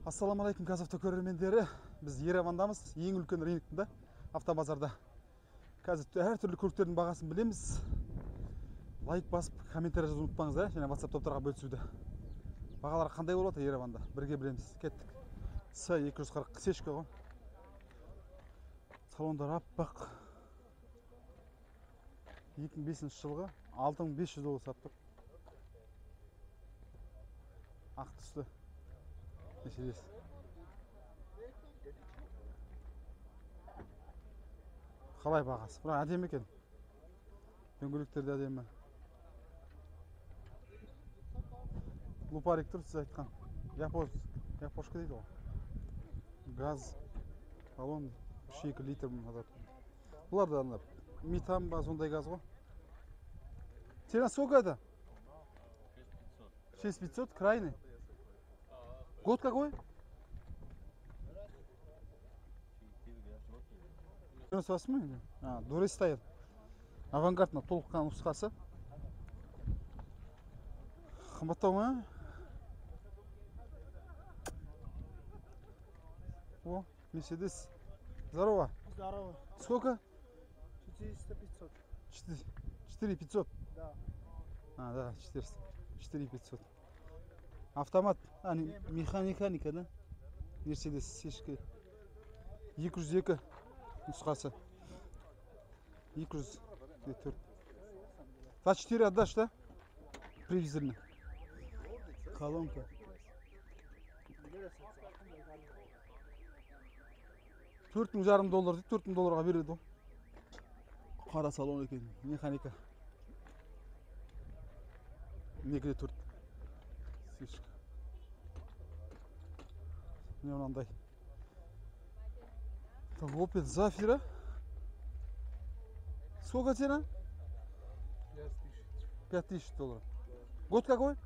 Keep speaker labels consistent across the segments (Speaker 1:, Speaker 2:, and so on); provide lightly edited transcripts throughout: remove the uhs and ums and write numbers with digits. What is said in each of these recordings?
Speaker 1: Ассаламалейкум қазір көрермендері. Біз Еревандамыз, ең үлкен рыноктың автобазарда. Қазір әртүрлі көліктердің бағасын білеміз. Лайк басып, комментарий жазуды ұмытпаңыздар, және WhatsApp топтарға бөлісуді. Бағалар қандай болады Ереванда? Бірге білеміз. Кеттік. С240 сешка ғой. Салондар аппақ. 2005 жылғы 6500 доллар сатып тұр. Ақ түсті. Мерседес. Қалай бағасы? Бірақ әдемі екен. Дөңгелектер де әдемі. Лупарик тұр, сіз айтқан. Япошка дейді ғой. Газ. Баллон 3-2 литр. Бұлар да метан ба, сондай газ ғой. Цена сколько это? 6500, крайний. Год какой? 98? Дурес стоит. Авангардна толыққан нұсқасы. Қымбаттау ма? О, Мерседес. Здорово.
Speaker 2: Здорово.
Speaker 1: Сколько?
Speaker 2: 400-500.
Speaker 1: 4500?
Speaker 2: Да.
Speaker 1: Да, 400. 4500. Автомат, механика, да? Мерседес сешкі. 202 нұсқасы. 204. За 4 отдашь, да? Привизорный. Колонка. $4,500 дейді, $4,000 береді ғой. Қара салон екен, механика. 2-4 сешка. Не мынандай. Opel Zafira. Сколько цена? 5000 долларов. Год какой?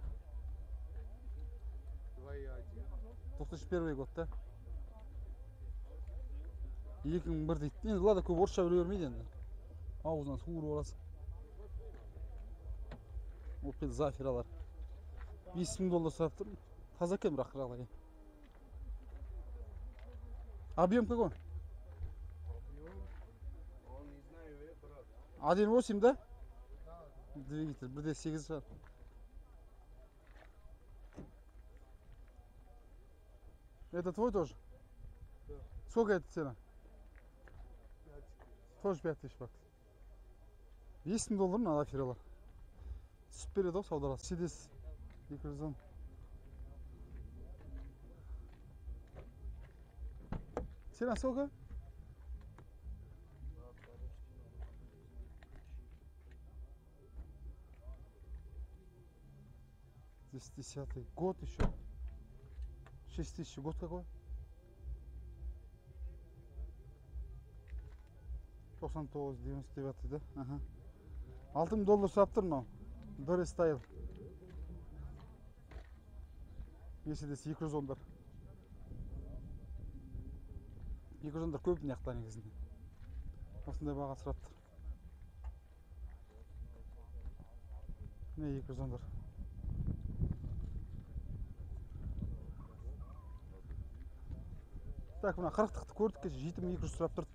Speaker 1: 2001 год, да? 2001 дейді. Енді Лада көп орысша біле бермейді енді. Ауызынан суырып аласың. Opel Zafira'lar. $5000 сұрап тұр. Таза екен бірақ қырағылай. Объем какой?
Speaker 2: Он не знаю, брат.
Speaker 1: 1.8, да? Двигатель, 1.8 шығар. Это твой тоже?
Speaker 2: Да.
Speaker 1: Сколько это цена?
Speaker 2: 5000.
Speaker 1: Тоже 5000 баксов. $5000 на Zafira'lar. Түсіп береді ғой саудаға. Мерседес 210. Цена сколько? Здесь 10-й год еще. 6000. Год какой? 99, да? Ага. $6000 сұрап тұр мынау. Дорес стайл. Мерседес 210-дар. 210-дар көп мынаяқта негізінде. Осындай баға сұрап тұр. Не 210-дар. Так, мына 40-тықты көрдік кеше 7200 сұрап тұр.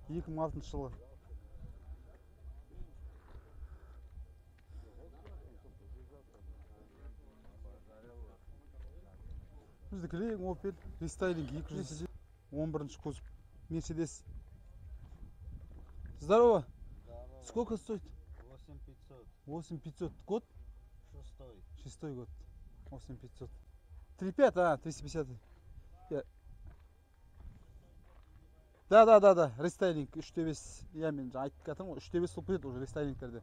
Speaker 1: 2006 жылы. Біздікі ең Opel рестайлинг 210. 11-ші кузов. Мерседес. Здорово. Сколько стоит?
Speaker 2: 8500.
Speaker 1: 8500. Год?
Speaker 2: 6.
Speaker 1: 6 год. 8500. 3.5, 350. Да. Рестайлинг 3.5. Я мен айтып кетім ғой. 3.5 болып кетеді уже рестайлингтерде.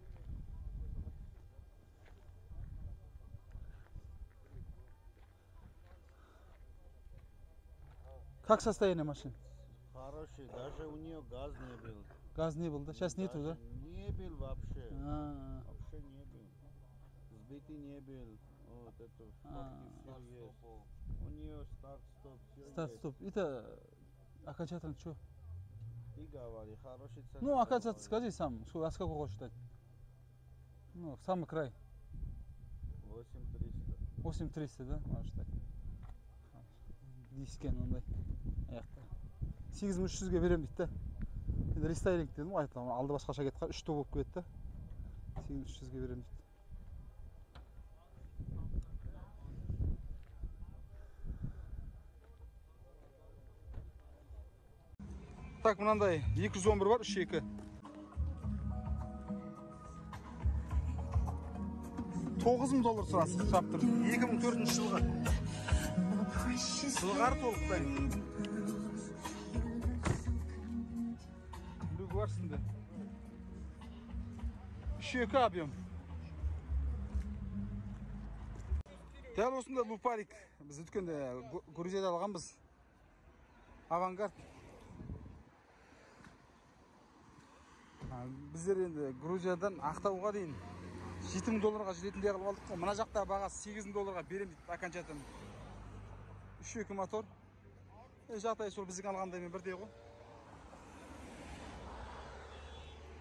Speaker 1: Как состояние машины?
Speaker 2: Хороший, даже у нее газ не был.
Speaker 1: Газ не был, да? Сейчас нету, да?
Speaker 2: Не был вообще.
Speaker 1: А,
Speaker 2: Вообще не был. Сбитый не был. Вот это все есть. У нее старт-стоп все
Speaker 1: Старт-стоп. Это окончательно что?
Speaker 2: Ты говори, хороший цена.
Speaker 1: Ну, окончательно скажи сам, а сколько хочешь дать? Ну, в самый край.
Speaker 2: 8300.
Speaker 1: 8300, да? Можешь дать. дискен ондай аяқта 8300-ге берем дейді. Енді рестайлинг дедім ғой, айтылам. Алды басқаша кетті, 3 топ болып кетті. 8300-ге берем дейді. Так, мынандай 211 бар, 3.2. 9000 доллар сұрап тұр. 2004 жылғы. Жылғары толықтай. Бүгі бар сінде. 3.2 объем. Дәл осында бұл парик. Біз өткенде Грузияда алғанбыз. Авангард. Біздер енді Грузиядан Ақтауға дейін 7000 долларға жүретіндей қылып алдық қой. Мына жақта бағасы 8000 долларға берем дейді окончательно. 3.2 мотор. Жағдай сол біздің алғандаймен бірдей ғой.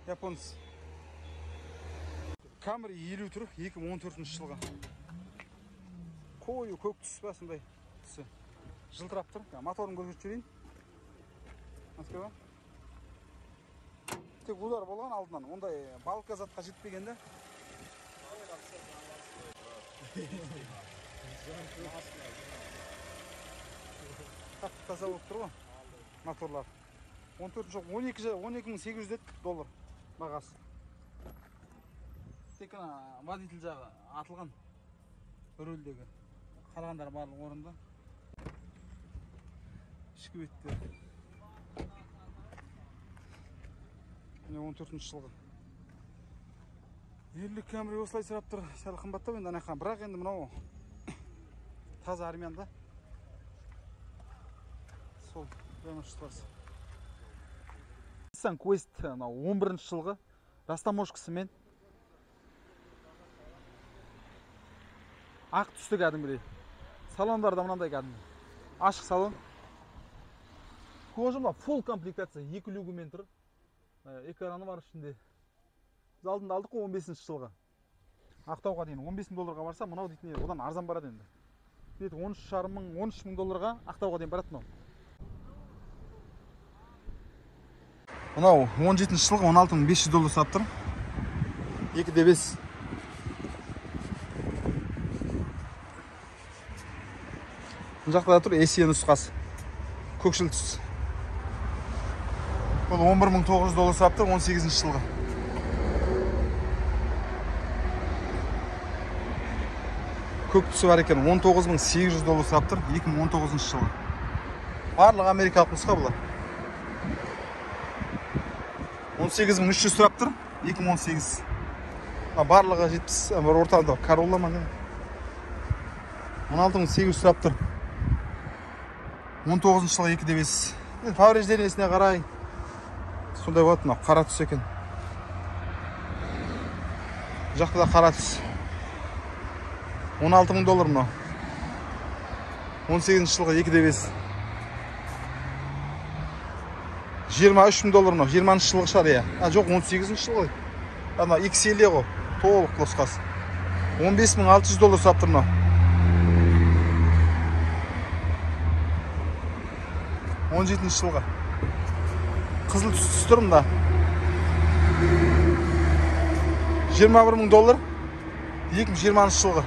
Speaker 1: Японец. Camry 50 тұр, 2014 жылға. Қою көк түс па сондай түсі. Жылтырап тұр. Моторын көрсетіп жіберейін. Басқа тек удар болған алдынан, ондай балка затқа жетпегенде. Қатты таза болып тұр ғой моторлар. 12800 доллар бағасы. Тек қана водитель жағы атылған рөлдегі. Қалғандар барлық орында. Ішкі беттер. 14 жылғы. Ерлік Camry осылай сұрап тұр. Сәл қымбаттау енді анаққан. Бірақ енді мынау таза армиян-да. Сол преимуществосы. Nissan Quest 11 жылғы. Растаможкасымен. Ақ түсті кәдімгідей. Салондарда мынандай кәдімгі. Ашық салон. Кожа full комплектация 2 люгімен тұр. Экраны бар ішінде. Біз алдында алдық қой 15 жылғы. Ақтауға дейін 15000 долларға барса, мынау дейтін одан арзан барады енді. 13,500 долларға Ақтауға дейін барады мынау. Мынау 17 жылғы 16500 доллар сап тұр. 2.5. Бұл жақта да тұр SE нұсқасы. Көкшіл түс. Бұл 11900 доллар сап тұр 18 жылғы. Көк түсі бар екен 19800 доллар сап тұр 2019 жылғы. Барлық америкалық нұсқа бұлар. 18300 сұрап тұр 2018. Барлығы 70 бір орталықта Corolla ма не? 16800 сұрап тұр 19 жылғы 2.5. Повреждениесіне қарай сондай болады, мынау қара түс екен. Жақта да қара түс. 16000 доллар мынау. 18 жылғы 2.5. 23000 доллар мынау. 20 жылғы шығар иә. Жоқ 18 жылғы. Ана XL ғой. Толық нұсқасы. 15600 доллар сап тұр мынау. 17 жылғы. Қызыл түс тұр мында. 21000 доллар 2020 жылғы.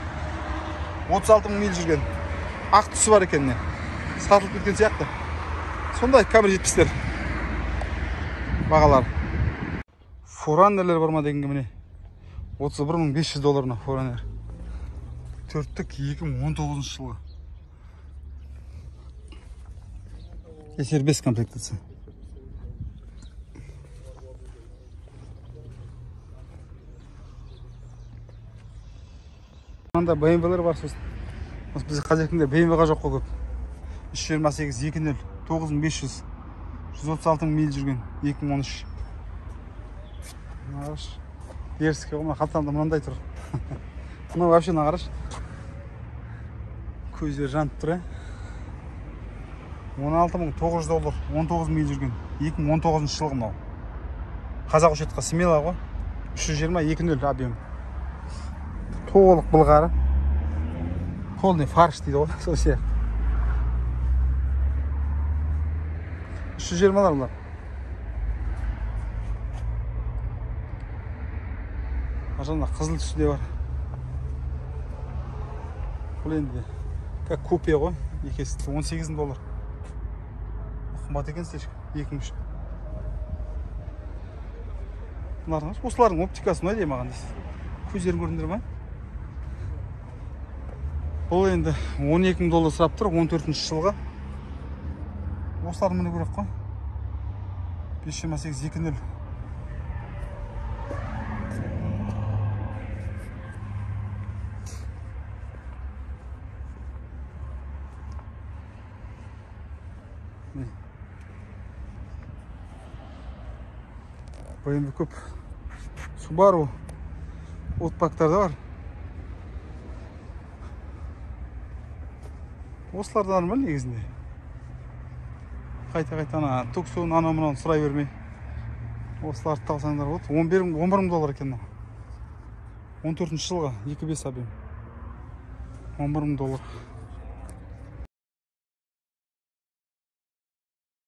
Speaker 1: 36000 миль жүрген. Ақ түсі бар екен не. Сатылып кеткен сияқты. Сондай Camry 70-тер. Бағалар. Forerunner'лер бар ма дегенге міне. 31500 долларына Forerunner. 4-тік 2019 жылғы. SR5 комплектация. Мында BMW-лер бар сосын. Біз қажетінде BMW-ға жоқ қой көп. 328 2.0 9500 136 миль жүрген 2013. Қараш. Ерске ғой, қалтамда мынандай тұр. Мына вообще қараш. Көздер жанып тұр, 16900 доллар 19 миль жүрген 2019 жылғы мынау. Қазақ ұшетқа смела ғой. 320 2.0 объем. Толық былғары. Полный фарш дейді ғой, сол сияқты. 320 бұлар. Ажанда қызыл түсі де бар. Бұл енді как купе ғой. Екесі $18. Қымбат екен слишком. 2-3. Осылардың оптикасы ұнайды маған дейсіз. Көздерін көрдіңдер ма? Бұл енді $12,000 сұрап тұр 14-ші жылға. Осыларды міне көрек қой. 5,820. BMW көп. Subaru отпактар да бар. Осылар да нормально негізінде. Қайта-қайта ана Tucson анау-мынауын сұрай бермей. Осыларды талсаңдар болады. $11,000 екен. 14-ші жылға 2.5 объем. $11,000.